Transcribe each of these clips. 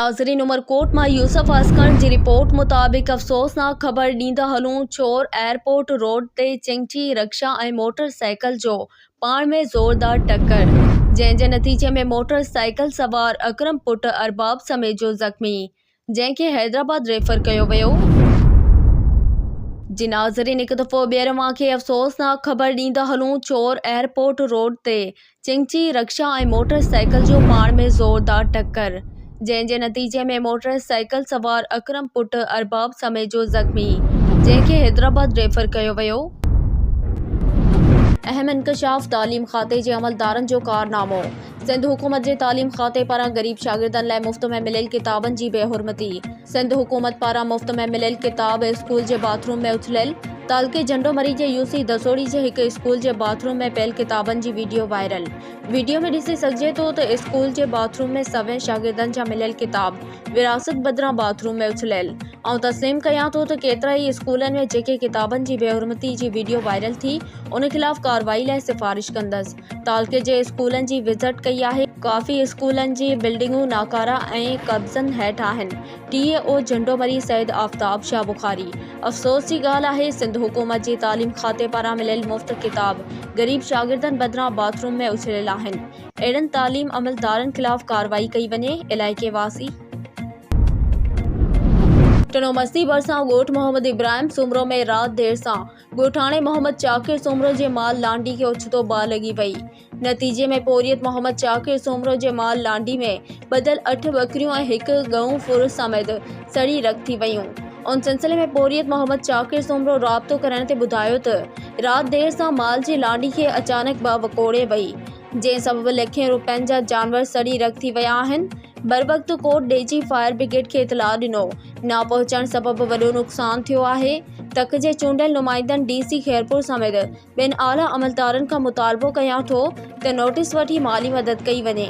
नाज़रीन, उमरकोट मां यूसुफ असकर जी रिपोर्ट मुताबिक़ अफ़सोसनाक ख़बर ॾींदा हलूं। चोर एयरपोर्ट रोड ते चिंची रिक्शा ऐं मोटरसाइकिल जो पाण में ज़ोरदार टक्कर, जंहिंजे नतीजे में मोटरसाइकिल सवार अकरम पुट अरबाब समेत जो ज़ख़्मी, जंहिंखे हैदराबाद रेफर कयो वियो। जी नाज़रीन, हिकु दफ़ो ॿीहर वांखे अफ़सोसनाक ख़बर ॾींदा हलूं। चोर एयरपोर्ट रोड ते चिंची रिक्शा ऐं मोटरसाइकिल जो पाण में ज़ोरदार टक्कर, जंहिंजे नतीजे में मोटरसाइकिल सवार अकरम पुट अरबाब समेत जो ज़ख़्मी, जंहिंखे हैदराबाद रेफर कयो वियो। अहम इंकशाफ तालीम खाते जे अमलदारनि जो कारनामो। सिंध हुकूमत जे तालीम खाते पारां गरीब शागिर्दनि लाइ मुफ़्त में मिलियल किताबनि जी बेहुरमती। सिंध हुकूमत पारां मुफ़्त में मिलियल किताब स्कूल जे बाथरूम में उछलियल। तालके झंडो मरी जे यूसी दसोड़ी जे हिकु स्कूल जे बाथरूम में पियल किताबनि जी वीडियो वायरल। वीडियो में ॾिसी सघिजे थो त स्कूल जे बाथरूम में सवें शागिर्दनि जा मिलियल किताब विरासत बदिरां बाथरूम में उछलियल। ऐं तस्लीम कयां थो त केतिरा ई स्कूलनि में जेके किताबनि जी बेहुरमती जी वीडियो वायरल थी, उन खिलाफ़ कार्रवाई लाइ सिफ़ारिश कंदसि। तालके जे स्कूलनि जी विज़िट कई आहे। काफ़ी स्कूलनि जी बिल्डिंगूं नाकारा ऐं कब्ज़नि हेठि आहिनि। TAO झंडो मरी सैयद आफ्ताब शाह बुखारी। अफ़सोस जी ॻाल्हि आहे, सिंध हुकूमत जी तालीम खाते पारां मिलियल मुफ़्त किताब गरीब शागिर्दनि बदिरां बाथरूम में उछलियल आहिनि। अहिड़नि तालीम अमलदारनि खिलाफ़ कार्रवाई कई वञे। इलाइक़े वासी टिनो मस्ती भरिसां ॻोठ मोहम्मद इब्राहिम सुमरो में राति देर सां ॻोठाणे मोहम्मद चाकिर सुमरो जे माल लांडी खे ओचितो बाहि लॻी वई। नतीजे में पोरियत मोहम्मद चाकिर सुमरो जे माल लांडी में ॿधल 8 ॿकरियूं ऐं हिकु गऊं फुर समेत सड़ी रख थी वयूं। उन सिलसिले में पोरियत मोहम्मद चाकिर सुमरो राब्तो करण ते ॿुधायो त राति देर सां माल जी लांडी खे अचानक बाहि वकोड़े वई, जंहिं सबबु लखें रुपयनि जा जानवर सड़ी रख थी विया आहिनि। बर वक़्तु कोट डेजी फायर ब्रिगेड खे इतलाह ॾिनो। न पहुचण सबबु वॾो नुक़सानु थियो आहे। तक जे चूंडियल नुमाइंदनि DC खैरपुर समेत ॿिनि आला अमलदारनि खां मुतालबो कयां थो त नोटिस वठी माली मदद कई वञे।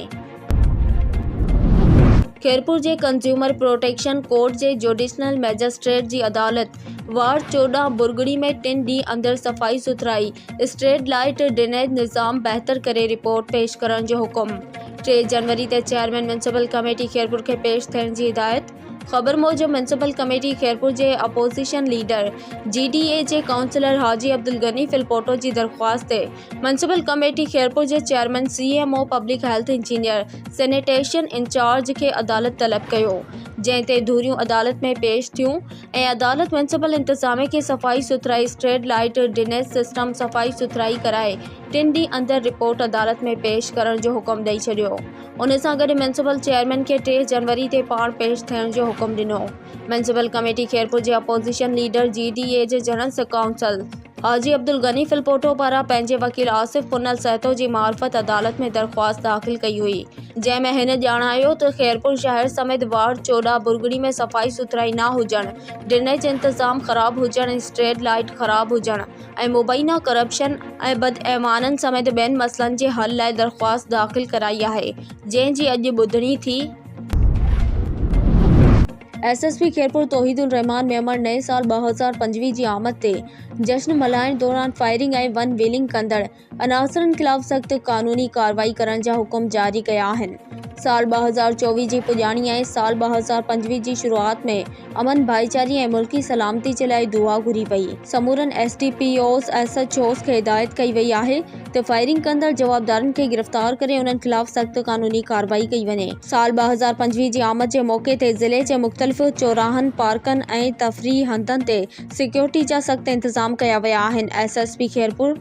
खैरपुर जे कंज्यूमर प्रोटेक्शन कोर्ट जे जुडिशनल मैजिस्ट्रेट जी अदालत वार्ड 14 बुरगड़ी में 3 ॾींहं अंदरि सफ़ाई सुथराई स्ट्रीट लाइट ड्रेनेज निज़ाम बहितर करे रिपोर्ट पेश करण जो हुकुम। 3 जनवरी ते चेयरमैन म्यूनिसिपल कमेटी खैरपुर खे पेश थियण जी हिदायत। ख़बर मूजिब म्यूनिसिपल कमेटी खैरपुर जे अपोजिशन लीडर GDA जे काउंसलर हाजी अब्दुल गनी फिलपोटो जी दरख्वास्त ते म्यूनिसिपल कमेटी खैरपुर जे chairman CMO public health engineer sanitation in charge खे अदालत तलब कयो, जंहिं ते धूरियूं अदालत में पेश थियूं ऐं अदालत म्यूनिसिपल इंतज़ामिया खे सफ़ाई सुथराई स्ट्रीट लाइट ड्रेनेज सिस्टम सफ़ाई सुथराई कराए 3 ॾींहं अंदरि रिपोर्ट अदालत में पेश करण जो हुकुम ॾेई छॾियो। उन सां गॾु म्यूनिसिपल चेयरमैन खे 3 जनवरी ते पाण पेश थियण जो हुकुम ॾिनो। म्यूनिसिपल कमेटी खैरपुर जे अपोजिशन लीडर GDA जे जनरल काउंसल हाजी अब्दुल गनी फिलपोटो पारां पंहिंजे वकील आसिफ पुनल सहतो जी मार्फत अदालत में दरख्वास्त दाख़िल कई हुई, जंहिं में हिन ॼाणायो त खैरपुर शहर समेत वार्ड 14 बुरगड़ी में सफ़ाई सुथराई न हुजण, ड्रेनेज इंतज़ाम ख़राब हुजण, स्ट्रीट लाइट ख़राब हुजण ऐं मुबैना करप्शन ऐं बदऐमाननि समेत ॿियनि मसइलनि जे हल लाइ दरख्वास्त दाख़िल कराई आहे, जंहिं जी अॼु ॿुधणी थी। SSP खैरपुर तौहीदुल रहमान मेमण नए साल 2025 जी आमद ते जश्न मल्हाइण दौरान फायरिंग ऐं वन व्हीलिंग कंदड़ अनासरनि खिलाफ़ सख़्त क़ानूनी कार्रवाई करण जा हुकुम जारी कया आहिनि। साल 2024 जी पुॼाणी ऐं साल 2025 जी शुरूआत में अमन भाईचारी ऐं मुल्की सलामती जे लाइ दुआ घुरी वई। समूरनि SDPOs SHOs खे हिदायत कई वई आहे त फायरिंग कंदड़ जवाबदारनि खे गिरफ़्तार करे उन्हनि खिलाफ़ सख़्त क़ानूनी कार्रवाई कई वञे। साल 2025 जी आमद जे मौक़े ते ज़िले जे मुख़्तलिफ़ चौराहनि, पार्कनि ऐं तफ़रीही हंधनि ते सिक्योरिटी जा सख़्त इंतज़ाम कया विया आहिनि। SSP खैरपुर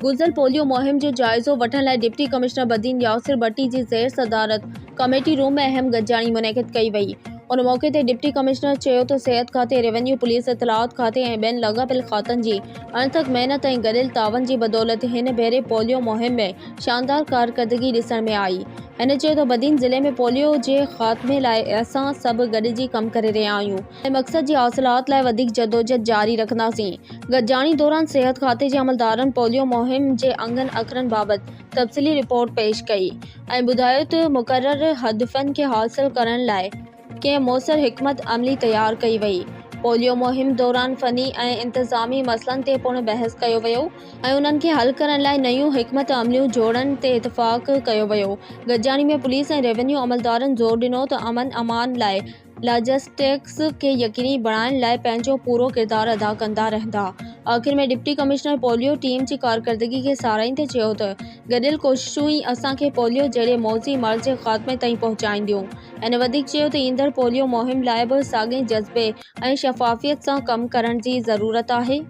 गुज़िरियल पोलियो मुहिम जो जाइज़ो वठण लाइ डिप्टी कमिश्नर बदीन यासिर भट्टी जी ज़ेर सदारत कमेटी रूम में अहम गॾिजाणी मुनक़िद कई वई। उन मौक़े ते डिप्टी कमिश्नर चयो त सिहत खाते, रेवेन्यू, पुलिस, इतलात खाते ऐं ॿियनि लाॻापियल खातनि जी अणथक महिनत ऐं गॾियल तावन जी बदौलत हिन भेरे पोलियो मुहिम में शानदार कारकर्दगी ॾिसण में आई। हिन चयो त बदीन ज़िले में पोलियो जे ख़ात्मे लाइ असां सभु गॾिजी कमु करे रहिया आहियूं ऐं मक़सद जी हासिलात लाइ वधीक जदोजहद जारी रखंदासीं। गॾिजाणी दौरान सिहत खाते जे अमलदारनि पोलियो मुहिम जे अंगनि अखरनि बाबति तफ़सीली रिपोर्ट पेश कई ऐं ॿुधायो त मुक़रर हदफ़नि खे हासिल करण लाइ कंहिं मौसर हिकमत अमली तयारु कई वई। पोलियो मुहिम दौरान फ़नी ऐं इंतज़ामी मसइलनि ते पिणु बहस कयो वियो ऐं उन्हनि खे हल करण लाइ नयूं हिकमत अमलियूं जोड़ण ते इतफ़ाक़ कयो वियो। गॾिजाणी में पुलिस ऐं रेवेन्यू अमलदारनि ज़ोर ॾिनो त अमन अमान लाइ लॉजिस्टिक्स खे यकीनी बणाइण लाइ पंहिंजो पूरो किरदारु अदा कंदा रहंदा। आख़िर में डिप्टी कमिश्नर पोलियो टीम जी कारकर्दगी खे साराहींदे चयो त गॾियल कोशिशूं ई असांखे पोलियो जहिड़े मौज़ी मर्ज़ जे ख़ात्मे ताईं पहुचाईंदियूं। ऐं वधीक चयो त ईंदड़ पोलियो मुहिम लाइ बि साॻिए जज़्बे ऐं शफ़ाफ़ियत सां कमु करण जी ज़रूरत आहे।